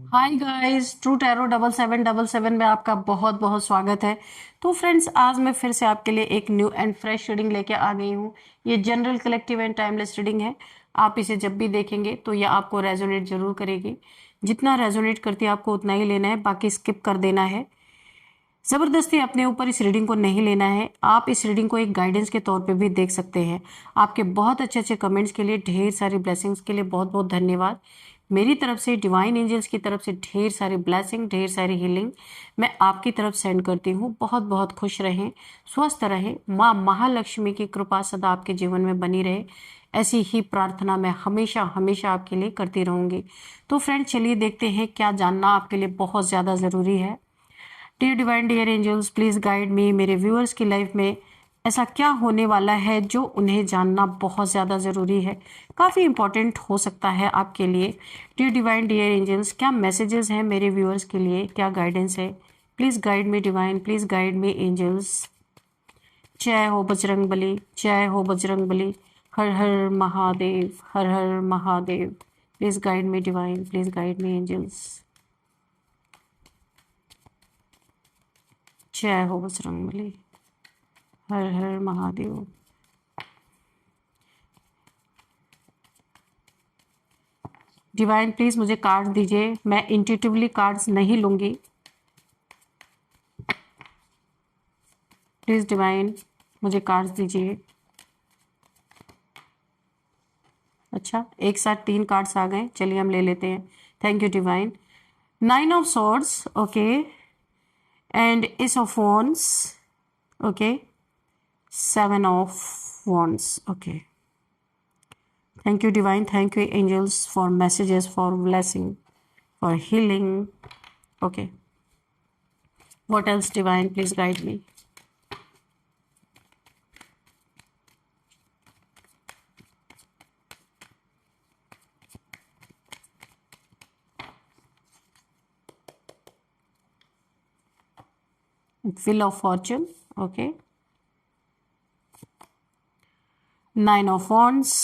Hi guys, true tarot 7777 में आपका बहुत बहुत स्वागत है। तो फ्रेंड्स, आज मैं फिर से आपके लिए एक न्यू एंड फ्रेश रीडिंग लेके आ गई हूँ। ये general collective and timeless reading है। आप इसे जब भी देखेंगे तो ये आपको रेजोनेट जरूर करेगी। जितना रेजोनेट करती है आपको उतना ही लेना है, बाकी स्किप कर देना है। जबरदस्ती अपने ऊपर इस रीडिंग को नहीं लेना है। आप इस रीडिंग को एक गाइडेंस के तौर पे भी देख सकते हैं। आपके बहुत अच्छे अच्छे कमेंट्स के लिए, ढेर सारी ब्लेसिंग्स के लिए बहुत बहुत धन्यवाद। मेरी तरफ से, डिवाइन एंजल्स की तरफ से ढेर सारी ब्लेसिंग, ढेर सारी हीलिंग मैं आपकी तरफ सेंड करती हूँ। बहुत बहुत खुश रहें, स्वस्थ रहें, माँ महालक्ष्मी की कृपा सदा आपके जीवन में बनी रहे, ऐसी ही प्रार्थना मैं हमेशा हमेशा आपके लिए करती रहूंगी। तो फ्रेंड, चलिए देखते हैं क्या जानना आपके लिए बहुत ज़्यादा ज़रूरी है। Dear divine, dear angels, please guide me. मेरे व्यूअर्स की लाइफ में ऐसा क्या होने वाला है जो उन्हें जानना बहुत ज़्यादा ज़रूरी है, काफ़ी इंपॉर्टेंट हो सकता है आपके लिए। डियर डिवाइन, डियर एंजल्स, क्या मैसेजेस हैं मेरे व्यूअर्स के लिए, क्या गाइडेंस है? Please guide me divine, please guide me angels. जय हो बजरंग बली, जय हो बजरंग बली। हर हर महादेव, हर हर Mahadev. Please guide me divine, please guide me angels. जय हो बजरंग बली, हर हर महादेव। डिवाइन, प्लीज मुझे कार्ड दीजिए, मैं इंट्यूटिवली कार्ड्स नहीं लूंगी। प्लीज डिवाइन, मुझे कार्ड्स दीजिए। अच्छा, एक साथ 3 कार्ड्स आ गए, चलिए हम ले लेते हैं। Thank you divine. 9 of swords, okay, and S of wands, okay, 7 of wands, okay. Thank you, Divine. Thank you, angels, for messages, for blessing, for healing. Okay. What else, Divine? Please guide me. Wheel of Fortune. Okay. 9 of Wands.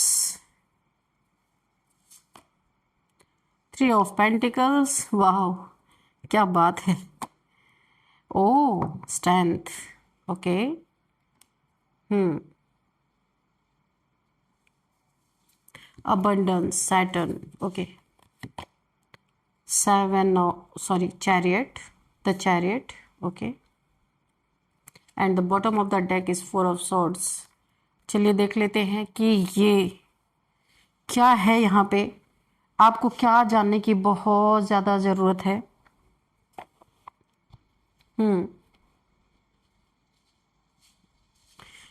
3 of Pentacles. Wow. क्या बात है. Oh, Strength. Okay. Abundance. Saturn. Okay. 7 sorry, Chariot. The Chariot. Okay. And the bottom of the deck is 4 of Swords. चलिए देख लेते हैं कि ये क्या है। यहाँ पे आपको क्या जानने की बहुत ज़्यादा ज़रूरत है।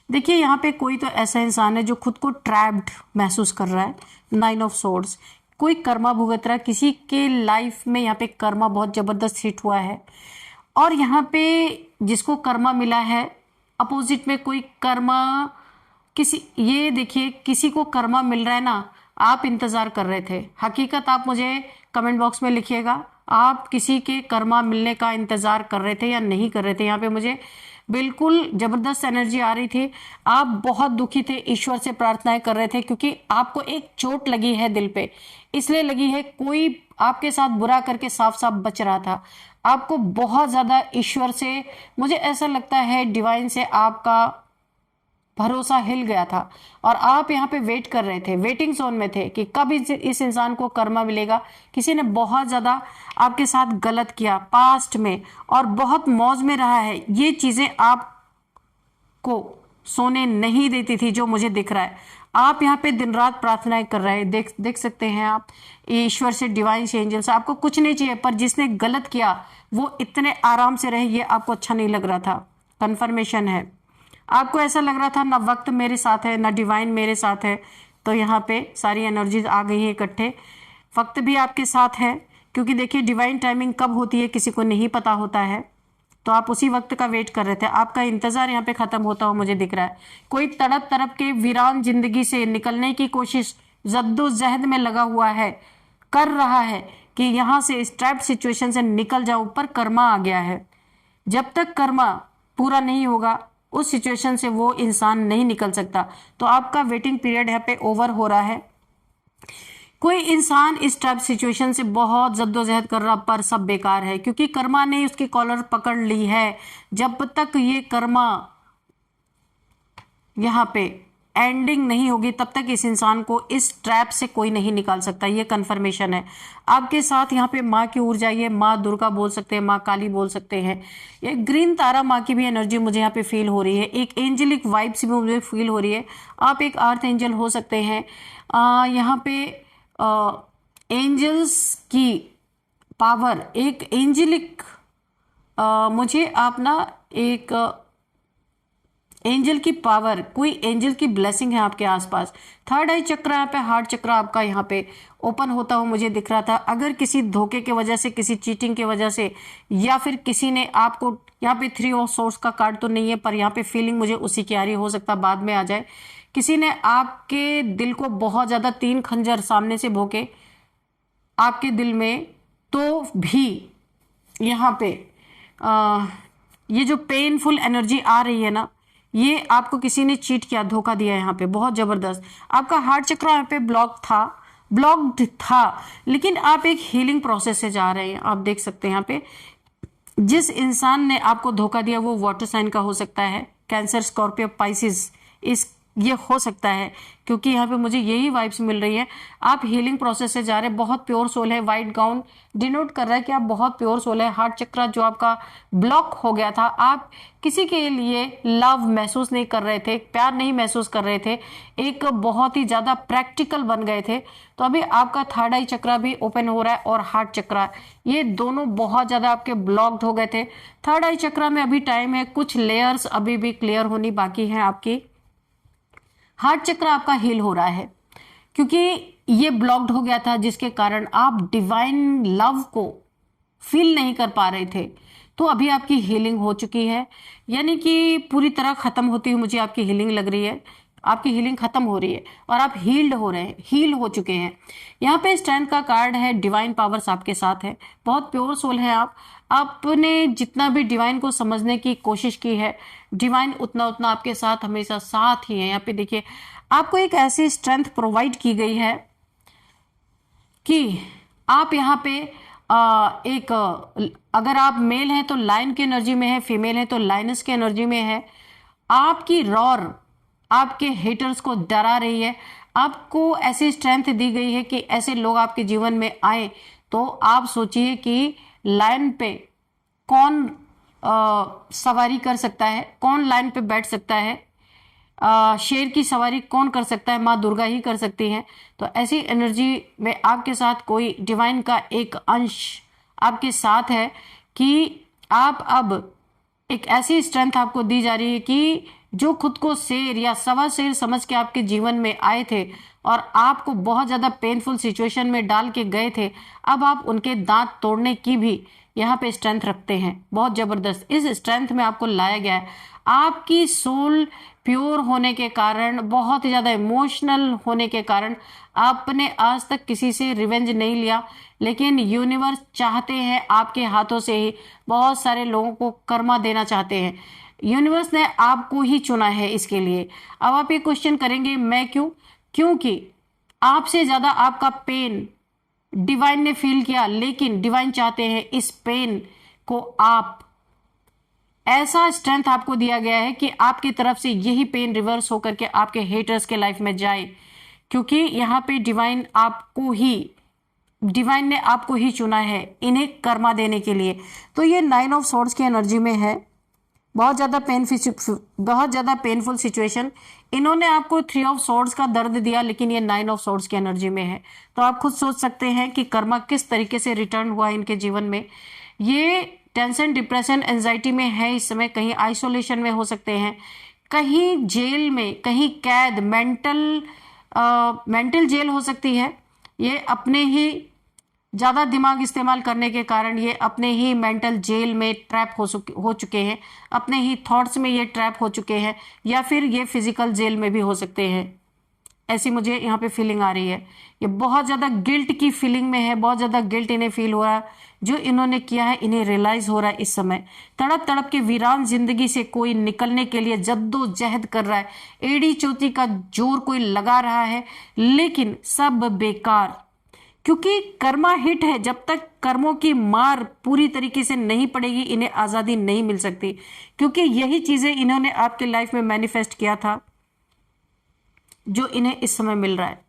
देखिए, यहाँ पे कोई तो ऐसा इंसान है जो खुद को ट्रैप्ड महसूस कर रहा है। 9 ऑफ सोर्ड्स, कोई कर्मा भुगत रहा है, किसी के लाइफ में यहाँ पे कर्मा बहुत ज़बरदस्त हिट हुआ है। और यहाँ पे जिसको कर्मा मिला है, अपोजिट में कोई कर्मा किसी, ये देखिए, किसी को कर्मा मिल रहा है ना, आप इंतजार कर रहे थे। हकीकत आप मुझे कमेंट बॉक्स में लिखिएगा, आप किसी के कर्मा मिलने का इंतजार कर रहे थे या नहीं कर रहे थे। यहाँ पे मुझे बिल्कुल जबरदस्त एनर्जी आ रही थी। आप बहुत दुखी थे, ईश्वर से प्रार्थनाएं कर रहे थे, क्योंकि आपको एक चोट लगी है दिल पे, इसलिए लगी है। कोई आपके साथ बुरा करके साफ साफ बच रहा था। आपको बहुत ज्यादा ईश्वर से, मुझे ऐसा लगता है डिवाइन से आपका भरोसा हिल गया था, और आप यहाँ पे वेट कर रहे थे, वेटिंग जोन में थे कि कब इस इंसान को कर्मा मिलेगा। किसी ने बहुत ज़्यादा आपके साथ गलत किया पास्ट में, और बहुत मौज में रहा है। ये चीज़ें आपको सोने नहीं देती थी, जो मुझे दिख रहा है। आप यहाँ पे दिन रात प्रार्थनाएं कर रहे हैं, देख सकते हैं आप, ईश्वर से, डिवाइन से, एंजल से। आपको कुछ नहीं चाहिए, पर जिसने गलत किया वो इतने आराम से रहे, ये आपको अच्छा नहीं लग रहा था। कंफर्मेशन है, आपको ऐसा लग रहा था ना वक्त मेरे साथ है ना डिवाइन मेरे साथ है। तो यहाँ पे सारी एनर्जीज आ गई है इकट्ठे। वक्त भी आपके साथ है, क्योंकि देखिए डिवाइन टाइमिंग कब होती है किसी को नहीं पता होता है। तो आप उसी वक्त का वेट कर रहे थे, आपका इंतजार यहाँ पे खत्म होता हुआ मुझे दिख रहा है। कोई तड़प तड़प के वीरान जिंदगी से निकलने की कोशिश जद्दोजहद में लगा हुआ है, कर रहा है कि यहाँ से इस ट्रैप्ड सिचुएशन से निकल जाओ, पर कर्मा आ गया है। जब तक कर्मा पूरा नहीं होगा उस सिचुएशन से वो इंसान नहीं निकल सकता। तो आपका वेटिंग पीरियड यहाँ पे ओवर हो रहा है। कोई इंसान इस ट्रैप सिचुएशन से बहुत जद्दोजहद कर रहा, पर सब बेकार है, क्योंकि कर्मा ने उसकी कॉलर पकड़ ली है। जब तक ये कर्मा यहाँ पे एंडिंग नहीं होगी तब तक इस इंसान को इस ट्रैप से कोई नहीं निकाल सकता। ये कंफर्मेशन है। आपके साथ यहाँ पे माँ की ऊर्जा, ये माँ दुर्गा बोल सकते हैं, माँ काली बोल सकते हैं, ये ग्रीन तारा माँ की भी एनर्जी मुझे यहाँ पे फील हो रही है। एक एंजेलिक वाइब्स भी मुझे फील हो रही है। आप एक अर्थ एंजल हो सकते हैं। यहाँ पे एंजल्स की पावर, एक एंजेलिक, मुझे आप ना एक एंजल की पावर, कोई एंजल की ब्लेसिंग है आपके आसपास। थर्ड आई चक्र यहाँ पे, हार्ट चक्र आपका यहाँ पे ओपन होता हुआ मुझे दिख रहा था। अगर किसी धोखे की वजह से, किसी चीटिंग की वजह से, या फिर किसी ने आपको, यहाँ पे 3 ऑफ सोर्स का कार्ड तो नहीं है, पर यहाँ पे फीलिंग मुझे उसी की आ रही, हो सकता बाद में आ जाए। किसी ने आपके दिल को बहुत ज्यादा 3 खंजर सामने से भोंके आपके दिल में, तो भी यहाँ पे ये जो पेनफुल एनर्जी आ रही है ना, ये आपको किसी ने चीट किया, धोखा दिया यहाँ पे बहुत जबरदस्त। आपका हार्ट चक्र यहाँ पे ब्लॉक्ड था, लेकिन आप एक हीलिंग प्रोसेस से जा रहे हैं। आप देख सकते हैं यहाँ पे जिस इंसान ने आपको धोखा दिया वो वाटर साइन का हो सकता है, कैंसर, स्कॉर्पियो, पाइसिस, ये हो सकता है, क्योंकि यहाँ पे मुझे यही वाइब्स मिल रही है। आप हीलिंग प्रोसेस से जा रहे हैं, बहुत प्योर सोल है। व्हाइट गाउन डिनोट कर रहा है कि आप बहुत प्योर सोल है। हार्ट चक्र जो आपका ब्लॉक हो गया था, आप किसी के लिए लव महसूस नहीं कर रहे थे, प्यार नहीं महसूस कर रहे थे, एक बहुत ही ज्यादा प्रैक्टिकल बन गए थे, तो अभी आपका थर्ड आई चक्र भी ओपन हो रहा है और हार्ट चक्र, ये दोनों बहुत ज्यादा आपके ब्लॉक्ड हो गए थे। थर्ड आई चक्र में अभी टाइम है, कुछ लेयर्स अभी भी क्लियर होनी बाकी है आपकी। हार्ट चक्र आपका हील हो रहा है, क्योंकि ये ब्लॉक्ड हो गया था, जिसके कारण आप डिवाइन लव को फील नहीं कर पा रहे थे। तो अभी आपकी हीलिंग हो चुकी है, यानी कि पूरी तरह खत्म होती हुई मुझे आपकी हीलिंग लग रही है। आपकी हीलिंग खत्म हो रही है और आप हील्ड हो रहे हैं, हील हो चुके हैं। यहाँ पे स्ट्रेंथ का कार्ड है, डिवाइन पावर्स आपके साथ है, बहुत प्योर सोल है आप। आपने जितना भी डिवाइन को समझने की कोशिश की है, डिवाइन उतना उतना आपके साथ हमेशा साथ ही है। यहाँ पे देखिए आपको एक ऐसी स्ट्रेंथ प्रोवाइड की गई है कि आप यहाँ पे अगर आप मेल हैं तो लायन की एनर्जी में है, फीमेल है तो लायनस की एनर्जी में है। आपकी रॉर आपके हेटर्स को डरा रही है। आपको ऐसी स्ट्रेंथ दी गई है कि ऐसे लोग आपके जीवन में आए तो आप सोचिए कि लायन पे कौन सवारी कर सकता है, कौन लायन पे बैठ सकता है, शेर की सवारी कौन कर सकता है, माँ दुर्गा ही कर सकती हैं। तो ऐसी एनर्जी में आपके साथ कोई डिवाइन का एक अंश आपके साथ है कि आप अब एक ऐसी स्ट्रेंथ आपको दी जा रही है कि जो खुद को शेर या सवा शेर समझ के आपके जीवन में आए थे और आपको बहुत ज्यादा पेनफुल सिचुएशन में डाल के गए थे, अब आप उनके दांत तोड़ने की भी यहाँ पे स्ट्रेंथ रखते हैं। बहुत जबरदस्त इस स्ट्रेंथ में आपको लाया गया है। आपकी सोल प्योर होने के कारण, बहुत ही ज्यादा इमोशनल होने के कारण आपने आज तक किसी से रिवेंज नहीं लिया, लेकिन यूनिवर्स चाहते हैं आपके हाथों से ही बहुत सारे लोगों को कर्मा देना चाहते हैं। यूनिवर्स ने आपको ही चुना है इसके लिए। अब आप ये क्वेश्चन करेंगे मैं क्यों? क्योंकि आपसे ज्यादा आपका पेन डिवाइन ने फील किया, लेकिन डिवाइन चाहते हैं इस पेन को आप, ऐसा स्ट्रेंथ आपको दिया गया है कि आपकी तरफ से यही पेन रिवर्स होकर के आपके हेटर्स के लाइफ में जाए, क्योंकि यहाँ पे डिवाइन ने आपको ही चुना है इन्हें कर्मा देने के लिए। तो ये 9 ऑफ सॉर्ड्स की एनर्जी में है, बहुत ज्यादा पेनफुल सिचुएशन। इन्होंने आपको 3 ऑफ सॉर्ड्स का दर्द दिया, लेकिन ये 9 ऑफ सॉर्ड्स की एनर्जी में है। तो आप खुद सोच सकते हैं कि कर्मा किस तरीके से रिटर्न हुआ इनके जीवन में। ये टेंशन, डिप्रेशन, एंजाइटी में है इस समय, कहीं आइसोलेशन में हो सकते हैं, कहीं जेल में, कहीं कैद, मेंटल जेल हो सकती है। ये अपने ही ज्यादा दिमाग इस्तेमाल करने के कारण ये अपने ही मेंटल जेल में ट्रैप हो चुके हैं, अपने ही थॉट्स में ये ट्रैप हो चुके हैं, या फिर ये फिजिकल जेल में भी हो सकते हैं। ऐसी मुझे यहाँ पे फीलिंग आ रही है। ये बहुत ज्यादा गिल्ट की फीलिंग में है, बहुत ज्यादा गिल्ट इन्हें फील हो रहा है। जो इन्होंने किया है इन्हें रियलाइज हो रहा है इस समय। तड़प तड़प के वीरान जिंदगी से कोई निकलने के लिए जद्दोजहद कर रहा है, एड़ी चोटी का जोर कोई लगा रहा है, लेकिन सब बेकार, क्योंकि कर्मा हिट है, जब तक कर्मों की मार पूरी तरीके से नहीं पड़ेगी इन्हें आजादी नहीं मिल सकती, क्योंकि यही चीजें इन्होंने आपके लाइफ में मैनिफेस्ट किया था जो इन्हें इस समय मिल रहा है।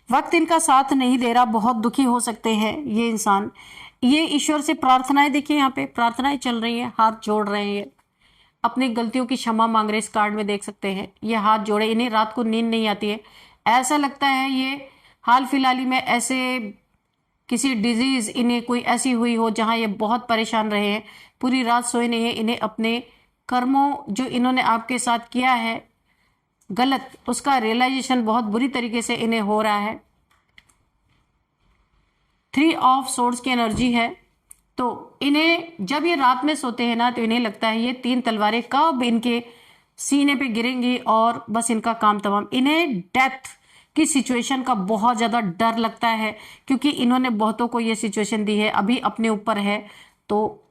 वक्त इनका साथ नहीं दे रहा, बहुत दुखी हो सकते हैं ये इंसान। ये ईश्वर से प्रार्थनाएं, देखिए यहाँ पे प्रार्थनाएं चल रही हैं, हाथ जोड़ रहे हैं, अपनी गलतियों की क्षमा मांग रहे। इस कार्ड में देख सकते हैं ये हाथ जोड़े, इन्हें रात को नींद नहीं आती है। ऐसा लगता है ये हाल फिलहाल ही में ऐसे किसी डिजीज इन्हें कोई ऐसी हुई हो जहां ये बहुत परेशान रहे हैं, पूरी रात सोए नहीं है। इन्हें अपने कर्मों जो इन्होंने आपके साथ किया है गलत, उसका रियलाइजेशन बहुत बुरी तरीके से इन्हें हो रहा है। 3 ऑफ सोर्ड्स की एनर्जी है, तो इन्हें जब ये रात में सोते हैं ना तो इन्हें लगता है ये 3 तलवारें कब इनके सीने पे गिरेंगी और बस इनका काम तमाम। इन्हें डेथ की सिचुएशन का बहुत ज्यादा डर लगता है, क्योंकि इन्होंने बहुतों को ये सिचुएशन दी है, अभी अपने ऊपर है तो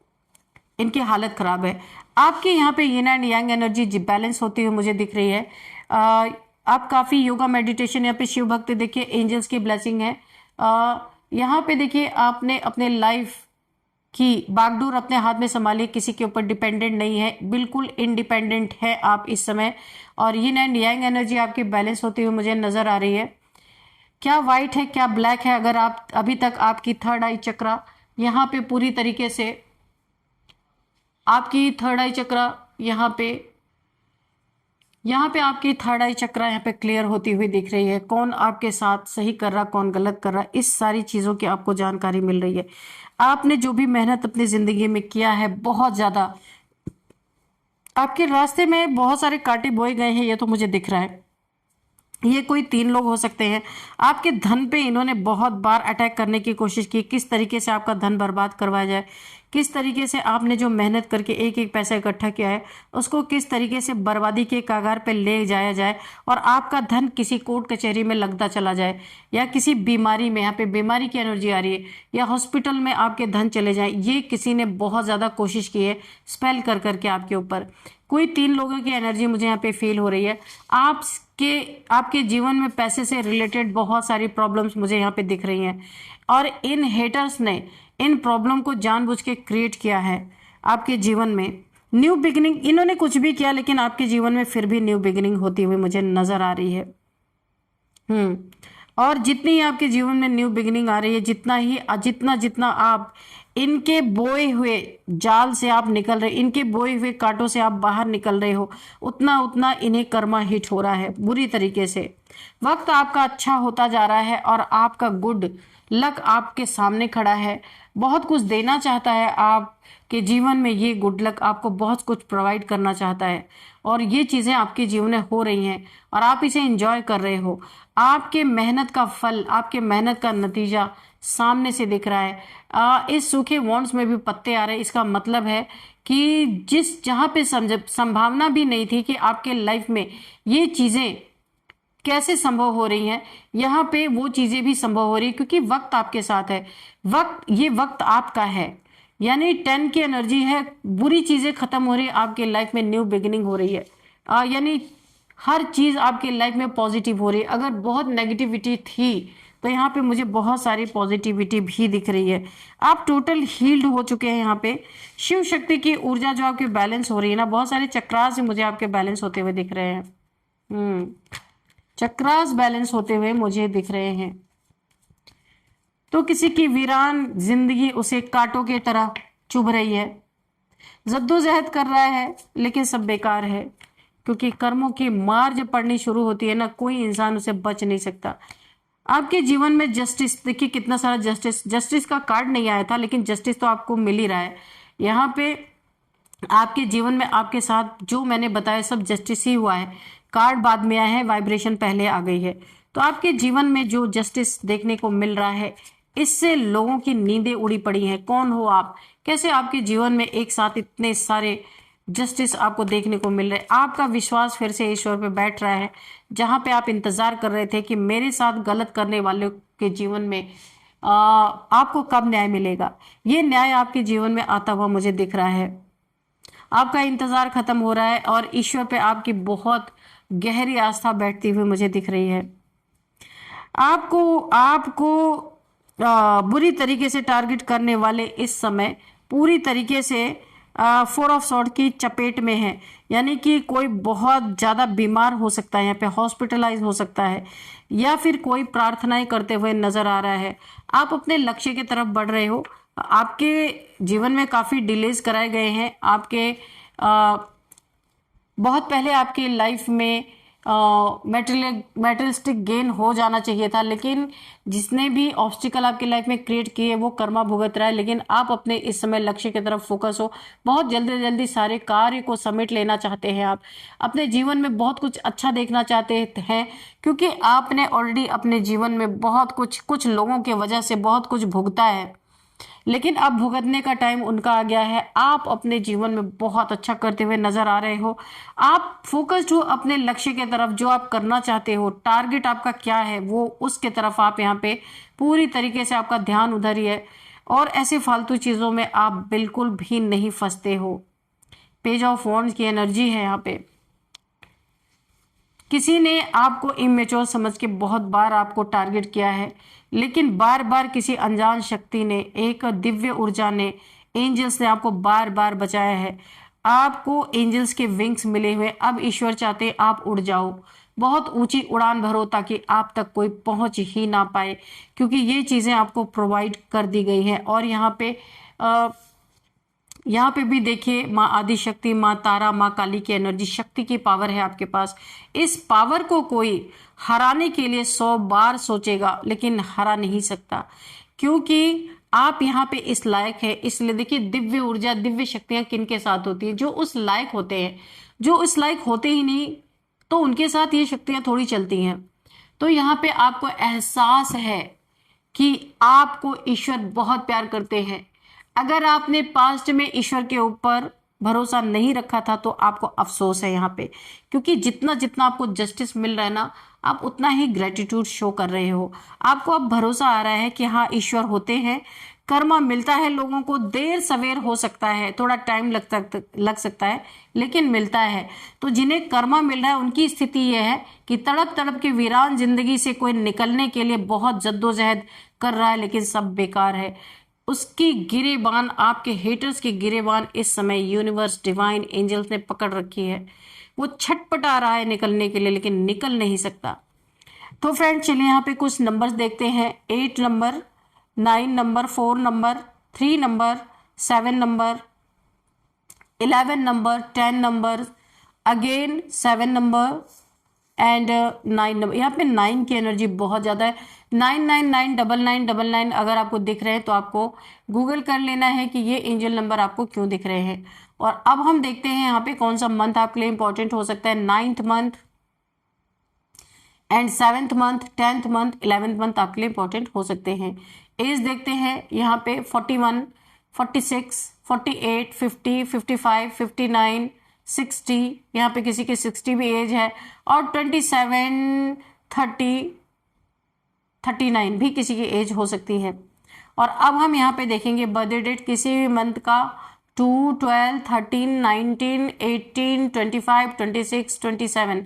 इनकी हालत खराब है। आपके यहाँ पे yin and yang energy balance होती हुई मुझे दिख रही है। आप काफी योगा मेडिटेशन, यहाँ पे शिव भक्ति, देखिए एंजल्स की ब्लेसिंग है। यहाँ पे देखिए आपने अपने लाइफ की बागडोर अपने हाथ में संभाली, किसी के ऊपर डिपेंडेंट नहीं है, बिल्कुल इंडिपेंडेंट है आप इस समय। और यिन एंड यांग एनर्जी आपकी बैलेंस होती हुई मुझे नजर आ रही है। क्या व्हाइट है क्या ब्लैक है, अगर आप अभी तक आपकी थर्ड आई चक्रा यहाँ पे पूरी तरीके से आपकी थर्ड आई चक्रा यहाँ पे आपकी थर्ड आई चक्रा यहाँ पे क्लियर होती हुई दिख रही है। कौन आपके साथ सही कर रहा, कौन गलत कर रहा, इस सारी चीजों की आपको जानकारी मिल रही है। आपने जो भी मेहनत अपनी जिंदगी में किया है, बहुत ज्यादा आपके रास्ते में बहुत सारे कांटे बोए गए हैं, ये तो मुझे दिख रहा है। ये कोई 3 लोग हो सकते हैं। आपके धन पे इन्होंने बहुत बार अटैक करने की कोशिश की, किस तरीके से आपका धन बर्बाद करवाया जाए, किस तरीके से आपने जो मेहनत करके एक एक पैसा इकट्ठा किया है उसको किस तरीके से बर्बादी के कागार पे ले जाया जाए और आपका धन किसी कोर्ट कचहरी में लगता चला जाए, या किसी बीमारी में, यहाँ पे बीमारी की एनर्जी आ रही है, या हॉस्पिटल में आपके धन चले जाए। ये किसी ने बहुत ज्यादा कोशिश की है स्पेल कर करके आपके ऊपर। कोई 3 लोगों की एनर्जी मुझे यहाँ पे फील हो रही है। आपके जीवन में पैसे से रिलेटेड बहुत सारी प्रॉब्लम्स मुझे यहाँ पे दिख रही हैं, और इन हेटर्स ने इन प्रॉब्लम को जानबूझ के क्रिएट किया है आपके जीवन में। न्यू बिगिनिंग, इन्होंने कुछ भी किया लेकिन आपके जीवन में फिर भी न्यू बिगिनिंग होती हुई मुझे नजर आ रही है। और जितनी ही आपके जीवन में न्यू बिगिनिंग आ रही है, जितना जितना आप इनके बोए हुए जाल से आप निकल रहे, इनके बोए हुए कांटों से आप बाहर निकल रहे हो, उतना उतना इन्हें कर्मा हिट हो रहा है बुरी तरीके से। वक्त आपका अच्छा होता जा रहा है और आपका गुड लक आपके सामने खड़ा है, बहुत कुछ देना चाहता है आपके जीवन में। ये गुड लक आपको बहुत कुछ प्रोवाइड करना चाहता है, और ये चीजें आपके जीवन में हो रही हैं और आप इसे एंजॉय कर रहे हो। आपके मेहनत का फल, आपके मेहनत का नतीजा सामने से दिख रहा है। इस सूखे वॉन्ड्स में भी पत्ते आ रहे हैं, इसका मतलब है कि जहां पे संभावना भी नहीं थी कि आपके लाइफ में ये चीजें कैसे संभव हो रही हैं, यहाँ पे वो चीजें भी संभव हो रही है, क्योंकि वक्त आपके साथ है। ये वक्त आपका है, यानी 10 की एनर्जी है। बुरी चीजें खत्म हो रही है आपके लाइफ में, न्यू बिगिनिंग हो रही है। यानी हर चीज आपके लाइफ में पॉजिटिव हो रही है। अगर बहुत नेगेटिविटी थी तो यहाँ पे मुझे बहुत सारी पॉजिटिविटी भी दिख रही है। आप टोटल हील्ड हो चुके हैं। यहाँ पे शिव शक्ति की ऊर्जा जो आपके बैलेंस हो रही है ना, बहुत सारे चक्रास मुझे आपके बैलेंस होते हुए दिख रहे हैं। चक्रास बैलेंस होते हुए मुझे दिख रहे हैं। तो किसी की वीरान जिंदगी उसे कांटों की तरह चुभ रही है, जद्दोजहद कर रहा है लेकिन सब बेकार है, क्योंकि कर्मों की मार जब पड़नी शुरू होती है ना, कोई इंसान उसे बच नहीं सकता। आपके जीवन में जस्टिस, देखिए कितना सारा जस्टिस का कार्ड नहीं आया था, लेकिन जस्टिस तो आपको मिल ही रहा है। यहाँ पे आपके जीवन में आपके साथ जो मैंने बताया सब जस्टिस ही हुआ है। कार्ड बाद में आया है, वाइब्रेशन पहले आ गई है। तो आपके जीवन में जो जस्टिस देखने को मिल रहा है, इससे लोगों की नींदें उड़ी पड़ी हैं। कौन हो आप, कैसे आपके जीवन में एक साथ इतने सारे जस्टिस आपको देखने को मिल रहे। आपका विश्वास फिर से ईश्वर पे बैठ रहा है, जहां पे आप इंतजार कर रहे थे कि मेरे साथ गलत करने वालों के जीवन में आपको कब न्याय मिलेगा। ये न्याय आपके जीवन में आता हुआ मुझे दिख रहा है। आपका इंतजार खत्म हो रहा है और ईश्वर पे आपकी बहुत गहरी आस्था बैठती हुई मुझे दिख रही है। आपको बुरी तरीके से टारगेट करने वाले इस समय पूरी तरीके से 4 ऑफ सॉर्ड की चपेट में है। यानी कि कोई बहुत ज़्यादा बीमार हो सकता है, यहाँ पे हॉस्पिटलाइज हो सकता है, या फिर कोई प्रार्थनाएं करते हुए नजर आ रहा है। आप अपने लक्ष्य की तरफ बढ़ रहे हो। आपके जीवन में काफ़ी डिलेज कराए गए हैं। आपके बहुत पहले आपकी लाइफ में मेटेरियलिस्टिक गेन हो जाना चाहिए था, लेकिन जिसने भी ऑब्स्टिकल आपकी लाइफ में क्रिएट किए वो कर्मा भुगत रहा है। लेकिन आप अपने इस समय लक्ष्य की तरफ फोकस हो, बहुत जल्दी जल्दी सारे कार्य को समेट लेना चाहते हैं। आप अपने जीवन में बहुत कुछ अच्छा देखना चाहते हैं, क्योंकि आपने ऑलरेडी अपने जीवन में बहुत कुछ लोगों की वजह से बहुत कुछ भुगता है, लेकिन अब भुगतने का टाइम उनका आ गया है। आप अपने जीवन में बहुत अच्छा करते हुए नजर आ रहे हो। आप फोकस्ड हो अपने लक्ष्य के तरफ, जो आप करना चाहते हो, टारगेट आपका क्या है वो उसके तरफ आप यहाँ पे पूरी तरीके से आपका ध्यान उधर ही है, और ऐसे फालतू चीजों में आप बिल्कुल भी नहीं फंसते हो। पेज ऑफ वॉन्ड्स की एनर्जी है यहाँ पे। किसी ने आपको इमेच्योर समझ के बहुत बार आपको टारगेट किया है, लेकिन बार बार किसी अनजान शक्ति ने, एक दिव्य ऊर्जा ने, एंजल्स ने आपको बार बार बचाया है। आपको एंजल्स के विंग्स मिले हुए। अब ईश्वर चाहते आप उड़ जाओ, बहुत ऊंची उड़ान भरो, ताकि आप तक कोई पहुंच ही ना पाए, क्योंकि ये चीजें आपको प्रोवाइड कर दी गई हैं। और यहाँ पे भी देखिए, माँ आदिशक्ति, माँ तारा, माँ काली की एनर्जी, शक्ति की पावर है आपके पास। इस पावर को कोई हराने के लिए 100 बार सोचेगा, लेकिन हरा नहीं सकता, क्योंकि आप यहाँ पे इस लायक है। इसलिए देखिए, दिव्य ऊर्जा, दिव्य शक्तियां किन के साथ होती है? जो उस लायक होते हैं। जो उस लायक होते ही नहीं, तो उनके साथ ये शक्तियां थोड़ी चलती हैं। तो यहाँ पे आपको एहसास है कि आपको ईश्वर बहुत प्यार करते हैं। अगर आपने पास्ट में ईश्वर के ऊपर भरोसा नहीं रखा था, तो आपको अफसोस है यहाँ पे, क्योंकि जितना जितना आपको जस्टिस मिल रहा है ना, आप उतना ही ग्रेटिट्यूड शो कर रहे हो। आपको अब भरोसा आ रहा है कि हाँ, ईश्वर होते हैं। कर्मा मिलता है लोगों को, देर सवेर हो सकता है, थोड़ा टाइम लग सकता है, लेकिन मिलता है। तो जिन्हें कर्मा मिल रहा है, उनकी स्थिति यह है कि तड़प तड़प के वीरान जिंदगी से कोई निकलने के लिए बहुत जद्दोजहद कर रहा है, लेकिन सब बेकार है। उसकी गिरेबान, आपके हेटर्स की गिरेबान इस समय यूनिवर्स, डिवाइन, एंजल्स ने पकड़ रखी है। वो छटपटा रहा है निकलने के लिए, लेकिन निकल नहीं सकता। तो फ्रेंड, चलिए यहाँ पे कुछ नंबर्स देखते हैं। 8 number, 9 number, 4 number, 3 number, 7 number, 11 number, 10 number, again 7 number and 9 number. यहाँ पे 9 की एनर्जी बहुत ज़्यादा है। 999999 अगर आपको दिख रहे हैं तो आपको गूगल कर लेना है कि ये एंजल नंबर आपको क्यों दिख रहे हैं। और अब हम देखते हैं यहाँ पे कौन सा मंथ आपके लिए इंपॉर्टेंट हो सकता है। 9th month and 7th month, 10th month, 11th month आपके लिए इंपॉर्टेंट हो सकते हैं। एज देखते हैं यहाँ पे 41, 46, 48, 50, 55, 59, 60, यहाँ पे किसी की 60 भी एज है, और 27, 30, 39 भी किसी की एज हो सकती है। और अब हम यहाँ पे देखेंगे बर्थडे डेट किसी भी मंथ का 2, 12, 13, 19, 18, 25, 26, 27,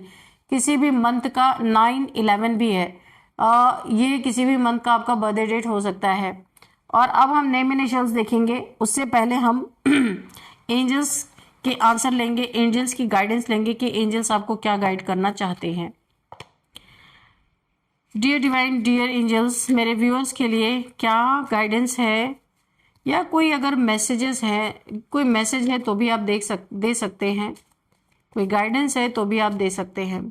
किसी भी मंथ का 9, 11 भी है। ये किसी भी मंथ का आपका बर्थडे डेट हो सकता है। और अब हम नेम इनिशियल्स देखेंगे, उससे पहले हम एंजल्स के आंसर लेंगे, एंजल्स की गाइडेंस लेंगे कि एंजल्स आपको क्या गाइड करना चाहते हैं। डियर डिवाइन, डियर एंजल्स, मेरे व्यूअर्स के लिए क्या गाइडेंस है, या कोई अगर मैसेजेस हैं, कोई मैसेज है तो भी आप दे सकते हैं, कोई गाइडेंस है तो भी आप दे सकते हैं।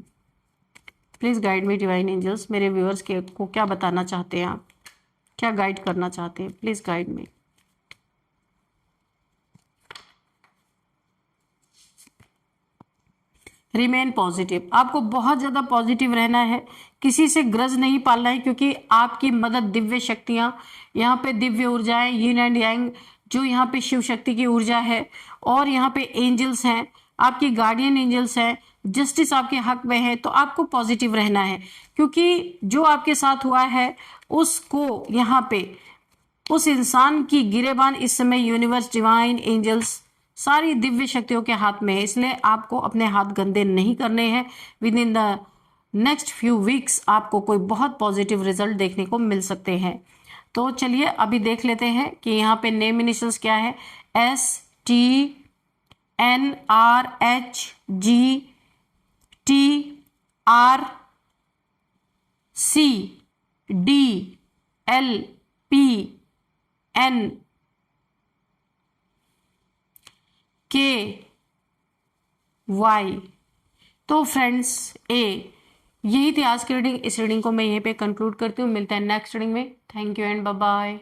Please guide me divine angels, मेरे व्यूअर्स को क्या बताना चाहते हैं आप, क्या गाइड करना चाहते हैं, please guide me. Remain positive, आपको बहुत ज़्यादा पॉजिटिव रहना है, किसी से ग्रज नहीं पालना है, क्योंकि आपकी मदद दिव्य शक्तियाँ, यहाँ पे दिव्य ऊर्जाएं, यिन एंड यांग, जो यहाँ पे शिव शक्ति की ऊर्जा है, और यहाँ पे एंजल्स हैं, आपकी गार्डियन एंजल्स हैं, जस्टिस आपके हक में है। तो आपको पॉजिटिव रहना है, क्योंकि जो आपके साथ हुआ है उसको यहाँ पे उस इंसान की गिरेबान इस समय यूनिवर्स, डिवाइन, एंजल्स, सारी दिव्य शक्तियों के हाथ में है। इसलिए आपको अपने हाथ गंदे नहीं करने हैं। With in the next few weeks आपको कोई बहुत पॉजिटिव रिजल्ट देखने को मिल सकते हैं। तो चलिए अभी देख लेते हैं कि यहाँ पे नेम इनिशियल्स क्या है। STNRHGTRCDLPNKY। तो फ्रेंड्स यही थी आज की रीडिंग। इस रीडिंग को मैं यहीं पे कंक्लूड करती हूँ। मिलते हैं नेक्स्ट रीडिंग में। Thank you and bye bye.